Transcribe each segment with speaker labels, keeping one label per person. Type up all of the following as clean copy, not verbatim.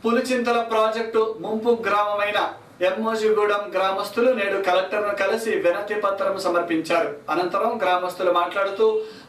Speaker 1: Pulichintala project ముంపు గ్రామమైన ఎమ్మోజిగూడెం గ్రామస్తులు నేడు కలెక్టర్ను కలిసి వినతి పత్రం సమర్పించారు. అనంతరం గ్రామస్తులు మాట్లాడుతూ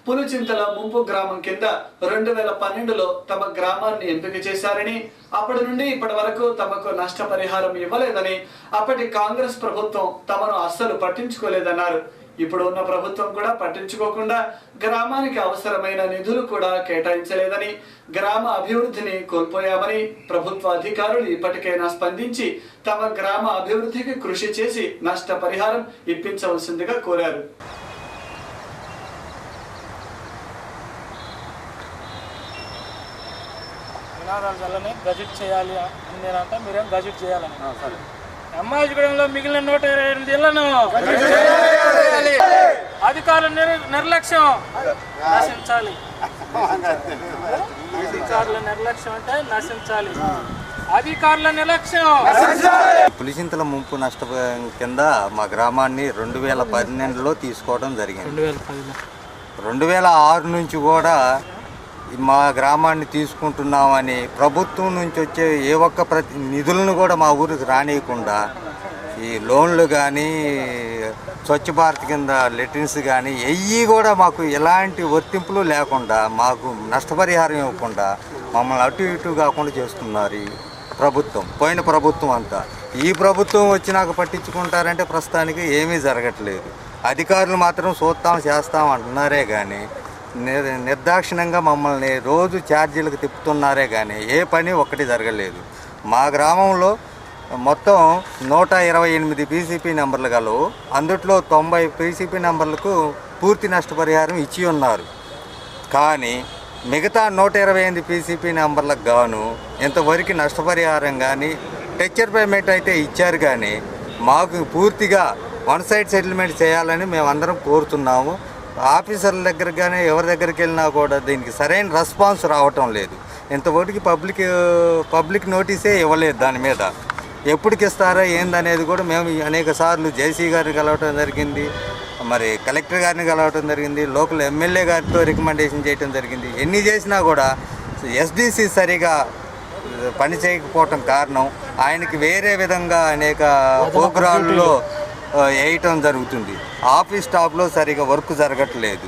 Speaker 1: పులిచింతల ముంపు గ్రామం కింద 2012లో తమ గ్రామాన్ని ఎంపిక చేశారని, అప్పటి నుండి ఇప్పటి వరకు తమకు నష్టపరిహారం ఇవ్వలేదని, అప్పటి కాంగ్రెస్ ప్రభుత్వం తమను అస్సలు పట్టించుకోలేదన్నారు. ఇప్పుడు ఉన్న ప్రభుత్వం కూడా పట్టించుకోకుండా గ్రామానికి అవసరమైన నిధులు కూడా కేటాయించలేదని, గ్రామ అభివృద్ధిని కోల్పోయామని, ప్రభుత్వ అధికారులు ఇప్పటికైనా స్పందించి తమ గ్రామ అభివృద్ధికి కృషి చేసి నష్టపరిహారం ఇప్పించవలసిందిగా కోరారు.
Speaker 2: గజెట్ చేయాలి అని నేనంటే మీరేం గజెట్ చేయాలని. సరే, ఎమ్మాజిగూడెంలో మిగిలిన 128 ఇళ్లను అధికారుల నిర్లక్ష్యం నశించాలి. అధికారుల నిర్లక్ష్యం అంటే నశించాలి. అధికారుల నిర్లక్ష్యం.
Speaker 3: పులిచింతల ముంపు నష్టం కింద మా గ్రామాన్ని 2012లో తీసుకోవడం జరిగింది. 2006 నుంచి కూడా మా గ్రామాన్ని తీసుకుంటున్నామని ప్రభుత్వం నుంచి వచ్చే ఏ ఒక్క నిధులను కూడా మా ఊరికి రానియకుండా ఈ లోన్లు కానీ స్వచ్ఛ భారత్ కింద లెట్రిన్స్ కానీ ఎయ్యి కూడా మాకు ఎలాంటి వర్తింపులు లేకుండా మాకు నష్టపరిహారం ఇవ్వకుండా మమ్మల్ని అటు ఇటు కాకుండా చేస్తున్నారు ఈ ప్రభుత్వం. పోయిన ప్రభుత్వం అంతా ఈ ప్రభుత్వం వచ్చినాక పట్టించుకుంటారంటే ప్రస్తుతానికి ఏమీ జరగట్లేదు. అధికారులు మాత్రం చూస్తాం చేస్తాం అంటున్నారే కానీ నిర్దాక్షిణ్యంగా మమ్మల్ని రోజు ఛార్జీలకు తిప్పుతున్నారే కానీ ఏ పని ఒక్కటి జరగలేదు. మా గ్రామంలో మొత్తం 128 పీసీపీ నెంబర్లు గలవు. అందుట్లో 90 పీసీపీ నెంబర్లకు పూర్తి నష్టపరిహారం ఇచ్చి ఉన్నారు. కానీ మిగతా 128 పీసీపీ నెంబర్లకు గాను ఇంతవరకు నష్టపరిహారం కానీ టెక్చర్ పేమెంట్ అయితే ఇచ్చారు. కానీ మాకు పూర్తిగా వన్ సైడ్ సెటిల్మెంట్ చేయాలని మేమందరం కోరుతున్నాము. ఆఫీసర్ల దగ్గర కానీ ఎవరి దగ్గరికి వెళ్ళినా కూడా దీనికి సరైన రెస్పాన్స్ రావటం లేదు. ఇంతవరకు పబ్లిక్ నోటీసే ఇవ్వలేదు. దాని మీద ఎప్పటికి ఇస్తారో ఏందనేది కూడా మేము అనేక సార్లు జేసీ గారిని కలవటం జరిగింది, మరి కలెక్టర్ గారిని కలవటం జరిగింది, లోకల్ ఎమ్మెల్యే గారితో రికమెండేషన్ చేయటం జరిగింది. ఎన్ని చేసినా కూడా ఎస్డిసి సరిగా పని చేయకపోవటం కారణం ఆయనకి వేరే విధంగా అనేక ప్రోగ్రాంల్లో వేయటం జరుగుతుంది. ఆఫీస్ స్టాఫ్లో సరిగా వర్క్ జరగట్లేదు.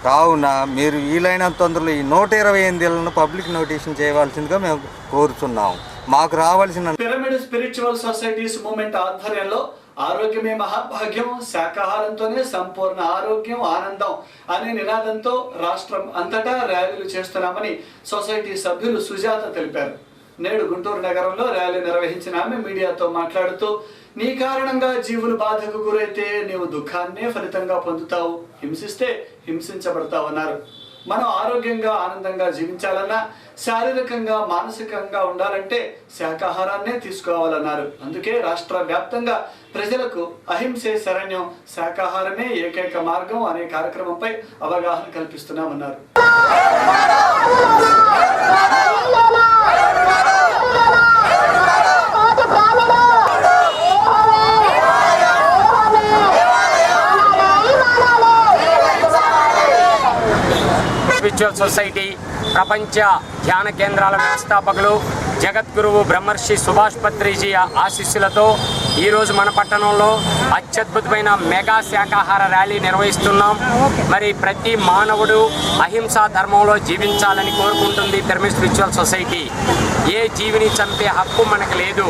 Speaker 3: కావున మీరు వీలైనంత తొందరలో ఈ 128 ఇళ్లను పబ్లిక్ నోటీషన్ చేయవలసిందిగా మేము కోరుతున్నాము. మాకు రావాల్సిన
Speaker 1: పిరమిడ్ స్పిరిచువల్ సొసైటీస్ మూవ్మెంట్ ఆధ్వర్యంలో ఆరోగ్యమే మహాభాగ్యం, శాకాహారంతోనే సంపూర్ణ ఆరోగ్యం, ఆనందం అనే నినాదంతో రాష్ట్రం అంతటా ర్యాలీలు చేస్తున్నామని సొసైటీ సభ్యులు సుజాత తెలిపారు. నేడు గుంటూరు నగరంలో ర్యాలీ నిర్వహించిన ఆమె మీడియాతో మాట్లాడుతూ, నీ కారణంగా జీవులు బాధకు గురైతే నీవు దుఃఖాన్నే ఫలితంగా పొందుతావు, హింసిస్తే హింసించబడతావన్నారు. మనం ఆరోగ్యంగా ఆనందంగా జీవించాలన్నా, శారీరకంగా మానసికంగా ఉండాలంటే శాకాహారాన్నే తీసుకోవాలన్నారు. అందుకే రాష్ట్ర వ్యాప్తంగా ప్రజలకు అహింసే శరణ్యం, శాకాహారమే ఏకైక మార్గం అనే కార్యక్రమంపై అవగాహన కల్పిస్తున్నామన్నారు.
Speaker 4: స్పిరిచువల్ సొసైటీ ప్రపంచ ధ్యాన కేంద్రాల వ్యవస్థాపకులు జగద్గురువు బ్రహ్మర్షి సుభాష్ పత్రిజీ ఆశీస్సులతో ఈరోజు మన పట్టణంలో అత్యద్భుతమైన మెగా శాకాహార ర్యాలీ నిర్వహిస్తున్నాం. మరి ప్రతి మానవుడు అహింసా ధర్మంలో జీవించాలని కోరుకుంటుంది పిరమిడ్ స్పిరిచువల్ సొసైటీ. ఏ జీవిని చంపే హక్కు మనకు లేదు.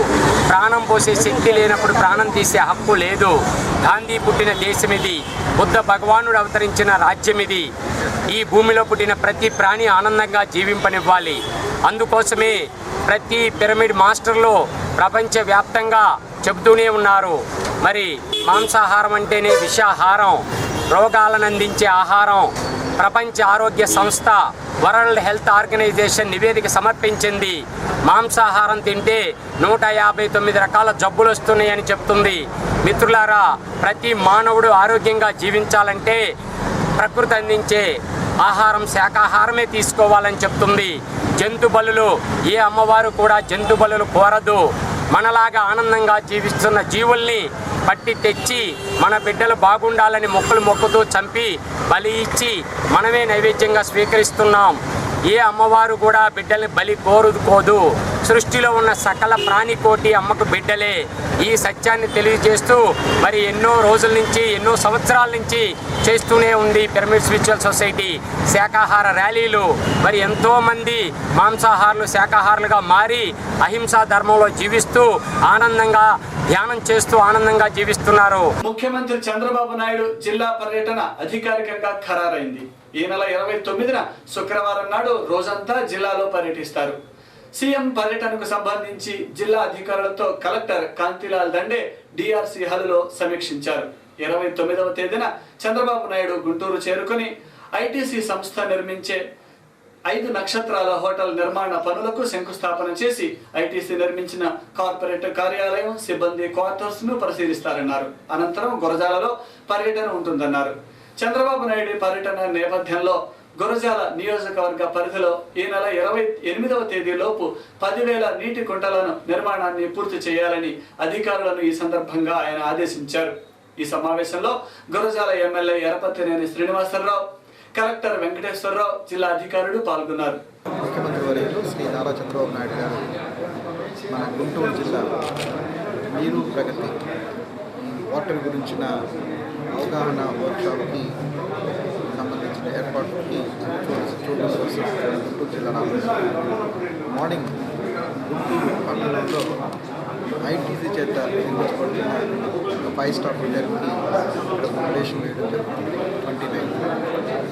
Speaker 4: ప్రాణం పోసే శక్తి లేనప్పుడు ప్రాణం తీసే హక్కు లేదు. గాంధీ పుట్టిన దేశం ఇది. బుద్ధ భగవానుడు అవతరించిన రాజ్యం ఇది. ఈ భూమిలో పుట్టిన ప్రతి ప్రాణి ఆనందంగా జీవింపనివ్వాలి. అందుకోసమే ప్రతి పిరమిడ్ మాస్టర్లు ప్రపంచవ్యాప్తంగా చెబుతూనే ఉన్నారు. మరి మాంసాహారం అంటేనే విషాహారం, రోగాలను అందించే ఆహారం. ప్రపంచ ఆరోగ్య సంస్థ వరల్డ్ హెల్త్ ఆర్గనైజేషన్ నివేదిక సమర్పించింది. మాంసాహారం తింటే 159 రకాల జబ్బులు వస్తున్నాయని చెప్తుంది. మిత్రులారా, ప్రతి మానవుడు ఆరోగ్యంగా జీవించాలంటే ప్రకృతి అందించే ఆహారం శాకాహారమే తీసుకోవాలని చెప్తుంది. జంతు బలులు ఏ అమ్మవారు కూడా జంతు బలులు కోరదు. మనలాగా ఆనందంగా జీవిస్తున్న జీవుల్ని పట్టి తెచ్చి మన బిడ్డలు బాగుండాలని మొక్కులు మొక్కుతూ చంపి బలి ఇచ్చి మనమే నైవేద్యంగా స్వీకరిస్తున్నాం. ఏ అమ్మవారు కూడా బిడ్డల్ని బలి కోరుకోదు. సృష్టిలో ఉన్న సకల ప్రాణికోటి అమ్మకు బిడ్డలే. ఈ సత్యాన్ని తెలియజేస్తూ మరి ఎన్నో రోజుల నుంచి, ఎన్నో సంవత్సరాల నుంచి చేస్తూనే ఉంది పిరమిడ్ స్పిరిచువల్ సొసైటీ శాకాహార ర్యాలీలు. మరి ఎంతోమంది మాంసాహారులు శాకాహారులుగా మారి అహింసా ధర్మంలో జీవిస్తూ ఆనందంగా ధ్యానం చేస్తూ ఆనందంగా జీవిస్తున్నారు.
Speaker 1: ముఖ్యమంత్రి చంద్రబాబు నాయుడు జిల్లా పర్యటన అధికారికంగా ఖరారైంది. ఈ నెల 29న శుక్రవారం నాడు రోజంతా జిల్లాలో పర్యటిస్తారు. సీఎం పర్యటనకు సంబంధించి జిల్లా అధికారులతో కలెక్టర్ కాంతిలాల్ దండే డిఆర్సీ హాలులో సమీక్షించారు. 29వ తేదీన చంద్రబాబు నాయుడు గుంటూరు చేరుకుని ఐటీసీ సంస్థ నిర్మించే 5 నక్షత్రాల హోటల్ నిర్మాణ పనులకు శంకుస్థాపన చేసి ఐటీసీ నిర్మించిన కార్పొరేట్ కార్యాలయం, సిబ్బంది క్వార్టర్స్ ను పరిశీలిస్తారన్నారు. అనంతరం గురజాలలో పర్యటన ఉంటుందన్నారు. చంద్రబాబు నాయుడు పర్యటన నేపథ్యంలో గురజాల నియోజకవర్గ పరిధిలో ఈ నెల 28వ తేదీలోపు 10,000 నీటి కుంటలను నిర్మాణాన్ని పూర్తి చేయాలని అధికారులను ఈ సందర్భంగా ఆయన ఆదేశించారు. ఈ సమావేశంలో గురజాల ఎమ్మెల్యే ఎరపతినేని శ్రీనివాసరావు, కలెక్టర్ వెంకటేశ్వరరావు, జిల్లా అధికారులు పాల్గొన్నారు.
Speaker 5: ముఖ్యమంత్రి వర్యులు శ్రీ నారా చంద్రబాబు నాయుడు గారు మన గుంటూరు జిల్లా నీరు ప్రగతి వాటర్ గురించిన అవగాహన వర్క్షాప్కి సంబంధించిన ఏర్పాటుకి చూడడం కోసం గుంటూరు జిల్లా మార్నింగ్ గుంటూరు పట్టణంలో ఐటీసీ చేత నిర్మించబడుతున్న ఒక 5 స్టార్ హోటల్కి ఇక్కడ ఫౌండేషన్ వేయడం జరుగుతుంది 29.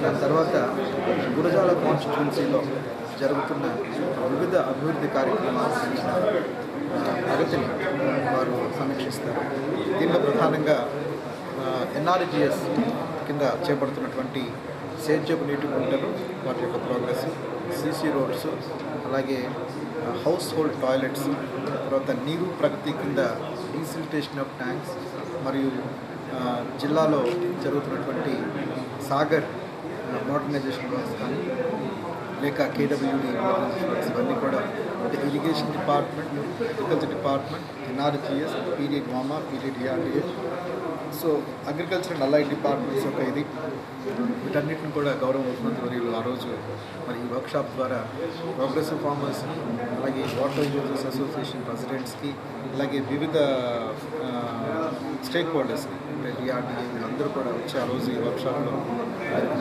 Speaker 5: దాని తర్వాత గురజాల కాన్స్టిట్యున్సీలో జరుగుతున్న వివిధ అభివృద్ధి కార్యక్రమాల ప్రగతిని వారు సమీక్షిస్తారు. దీనిలో ప్రధానంగా ఎన్ఆర్జిఎస్ కింద చేపడుతున్నటువంటి సేద్యపు నీటి కుంటలు వాటి యొక్క ప్రోగ్రెస్, సీసీ రోడ్స్, అలాగే హౌస్ హోల్డ్ టాయిలెట్స్, తర్వాత నీరు ప్రగతి కింద డీసిల్టేషన్ ఆఫ్ ట్యాంక్స్, మరియు జిల్లాలో జరుగుతున్నటువంటి సాగర్ మోడర్నైజేషన్ వర్క్స్ కానీ లేక కేడబ్ల్యూడి మోడర్నైజేషన్ వర్క్స్ ఇవన్నీ కూడా irrigation department, agriculture department, NREGS, పీడీఎడ్వామా, PD DRDA, so agriculture and allied departments యొక్క ఇది వీటన్నిటిని కూడా గౌరవ ముఖ్యమంత్రి వర్యులు ఆ రోజు మరి ఈ వర్క్షాప్ ద్వారా ప్రోగ్రెసివ్ ఫార్మర్స్ని, అలాగే వాటర్ యూజర్స్ అసోసియేషన్ ప్రెసిడెంట్స్కి, అలాగే వివిధ స్టేక్ హోల్డర్స్కి అంటే డిఆర్డిఏ వీళ్ళందరూ కూడా వచ్చి ఆ రోజు ఈ వర్క్షాప్లో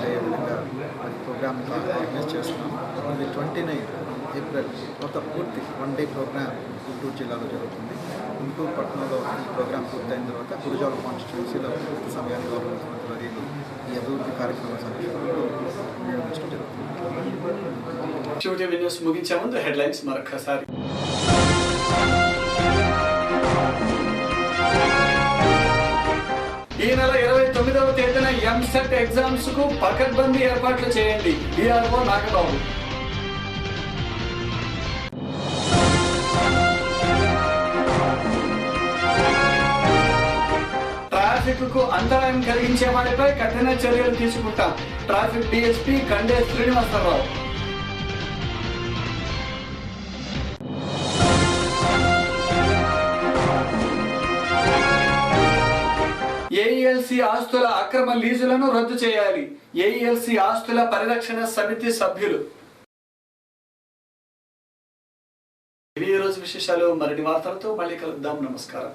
Speaker 5: అయ్యే విధంగా మరి ప్రోగ్రామ్ ఆర్గనైజ్ చేస్తున్నాం. ఇది 29 ఏప్రిల్ మొత్తం పూర్తి 1 డే ప్రోగ్రామ్ గుంటూరు జిల్లాలో జరుగుతుంది. గుంటూరు పట్టణంలో ఈ ప్రోగ్రాం పూర్తయిన తర్వాత గురజాల కాన్స్టిట్యున్సీలో పూర్తి సమయాన్ని గౌరవ ముఖ్యమంత్రి వర్యులు ఈ అభివృద్ధి కార్యక్రమ సమీక్షలో నిర్వహించడం జరుగుతుంది.
Speaker 1: న్యూస్ ముగించే ముందు హెడ్లైన్స్ మరొకసారి. ఈ నెల 29వ తేదీన ఎంసెట్ ఎగ్జామ్స్ కు పకడ్బందీ ఏర్పాట్లు చేయండి, డిఆర్ఓ నాగబాబు. ట్రాఫిక్ కు అంతరాయం కలిగించే వారిపై కఠిన చర్యలు తీసుకుంటాం, traffic DSP Kande Srinivasarao. AELC ఆస్తుల అక్రమ లీజులను రద్దు చేయాలి, ఏఈఎల్సీ ఆస్తుల పరిరక్షణ సమితి సభ్యులు. ఇవి ఈ రోజు విశేషాలు. మరిన్ని వార్తలతో మళ్ళీ కలుద్దాం. నమస్కారం.